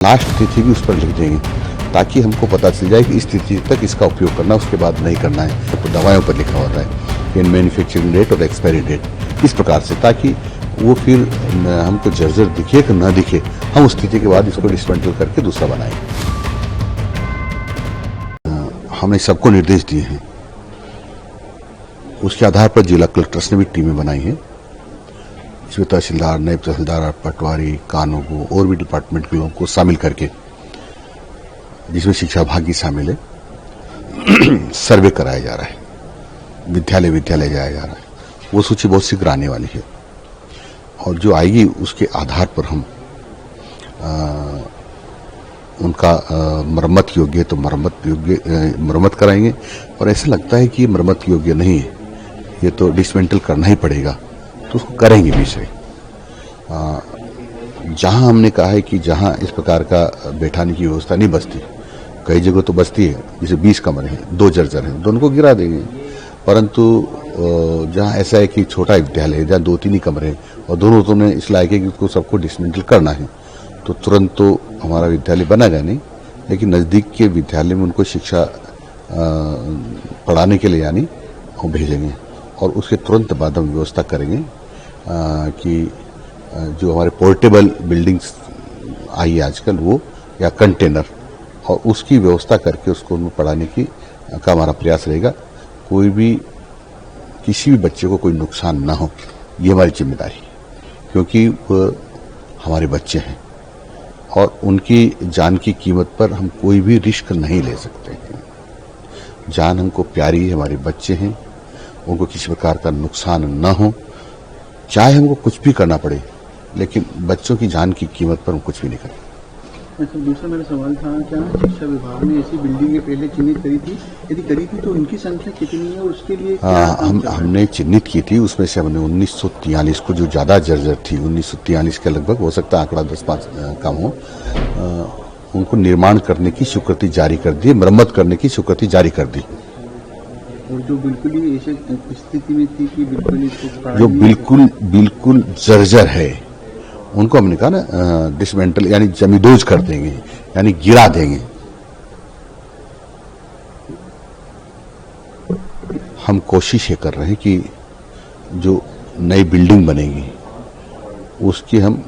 Last तिथि भी उस पर लिख देंगे ताकि हमको पता चल जाए कि इस तिथि तक इसका उपयोग करना, उसके बाद नहीं करना है। तो दवाइयों पर लिखा होता है कि मैन्युफैक्चरिंग डेट और एक्सपायरी डेट, इस प्रकार से, ताकि वो फिर हमको जर्जर दिखे कि ना दिखे, हम उस तिथि के बाद इसको डिसमेंटल करके दूसरा बनाएंगे। हमने सबको निर्देश दिए हैं, उसके आधार पर जिला कलेक्टर्स ने भी टीमें बनाई हैं। इसमें तहसीलदार, नायब तहसीलदार, पटवारी, कानून और भी डिपार्टमेंट के लोगों को शामिल करके, जिसमें शिक्षा विभाग भी शामिल है, सर्वे कराया जा रहा है, विद्यालय विद्यालय जाया जा रहा है। वो सूची बहुत शीघ्र आने वाली है और जो आएगी उसके आधार पर हम उनका मरम्मत योग्य है तो मरम्मत कराएंगे, और ऐसा लगता है कि मरम्मत योग्य नहीं है, ये तो डिसमेंटल करना ही पड़ेगा, तो उसको करेंगे भी सही। जहां हमने कहा है कि जहां इस प्रकार का बैठाने की व्यवस्था नहीं बचती, कई जगह तो बचती है, जैसे 20 कमरे हैं, 2 जर्जर हैं, दोनों को गिरा देंगे। परंतु जहां ऐसा है कि छोटा विद्यालय है, जहां 2-3 ही कमरे हैं और दोनों तो ने इस लायक है कि उसको सबको डिसमेंटल करना है, तो तुरंत तो हमारा विद्यालय बनेगा नहीं, लेकिन नज़दीक के विद्यालय में उनको शिक्षा पढ़ाने के लिए यानी वो भेजेंगे, और उसके तुरंत बाद हम व्यवस्था करेंगे कि जो हमारे पोर्टेबल बिल्डिंग्स आई है आजकल, वो या कंटेनर, और उसकी व्यवस्था करके उसको उनको पढ़ाने की का हमारा प्रयास रहेगा। कोई भी किसी भी बच्चे को कोई नुकसान ना हो, ये हमारी जिम्मेदारी है, क्योंकि वो हमारे बच्चे हैं और उनकी जान की कीमत पर हम कोई भी रिस्क नहीं ले सकते हैं। जान हमको प्यारी है, हमारे बच्चे हैं, उनको किसी प्रकार का नुकसान न हो, चाहे हमको कुछ भी करना पड़े, लेकिन बच्चों की जान की कीमत पर हम कुछ भी नहीं करें। अच्छा, दूसरा मेरा सवाल था, क्या शिक्षा विभाग ने ऐसी बिल्डिंगें पहले चिन्हित करी थी? यदि करी थी तो उनकी संख्या कितनी है और उसके लिए हमने चिन्हित की थी, उसमें से हमने 1943 को, जो ज्यादा जर्जर थी, 1943 के लगभग, हो सकता है आंकड़ा 10-5 कम हो, उनको निर्माण करने की स्वीकृति जारी कर दी, मरम्मत करने की स्वीकृति जारी कर दी। और जो बिल्कुल ही ऐसे स्थिति में थी कि बिल्कुल जो बिल्कुल जर्जर है, उनको हमने कहा ना डिसमेंटल यानी जमींदोज कर देंगे, यानी गिरा देंगे। हम कोशिश ये कर रहे हैं कि जो नई बिल्डिंग बनेगी उसकी हम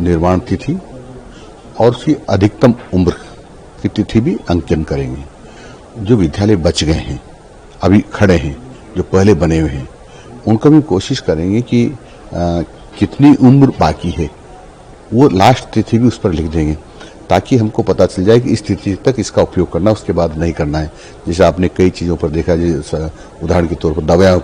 निर्माण तिथि और उसकी अधिकतम उम्र की तिथि भी अंकन करेंगे। जो विद्यालय बच गए हैं, अभी खड़े हैं, जो पहले बने हुए हैं, उनका भी कोशिश करेंगे कि कितनी उम्र बाकी है, वो लास्ट तिथि भी उस पर लिख देंगे ताकि हमको पता चल जाए कि इस तिथि तक इसका उपयोग करना, उसके बाद नहीं करना है। जैसे आपने कई चीज़ों पर देखा, जैसे उदाहरण के तौर पर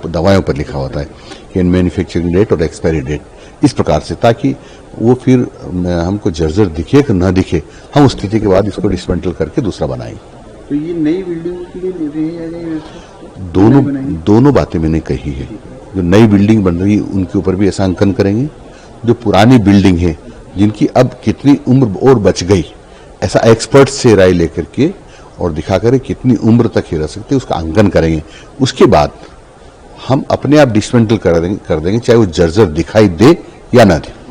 दवाइयों पर लिखा होता है कि मैन्युफैक्चरिंग डेट और एक्सपायरी डेट, इस प्रकार से, ताकि वो फिर हमको जर्जर दिखे कि ना दिखे, हम उस तिथि के बाद इसको डिसमेंटल करके दूसरा बनाएंगे। तो ये नई बिल्डिंग के लिए ले रहे हैं या नहीं? दोनों बातें मैंने कही है। जो नई बिल्डिंग बन रही है उनके ऊपर भी ऐसा अंकन करेंगे, जो पुरानी बिल्डिंग है जिनकी अब कितनी उम्र और बच गई, ऐसा एक्सपर्ट से राय लेकर के और दिखा कर कितनी उम्र तक ही रह सकते, उसका अंकन करेंगे। उसके बाद हम अपने आप डिसमेंटल कर देंगे, चाहे वो जर्जर दिखाई दे या ना दे।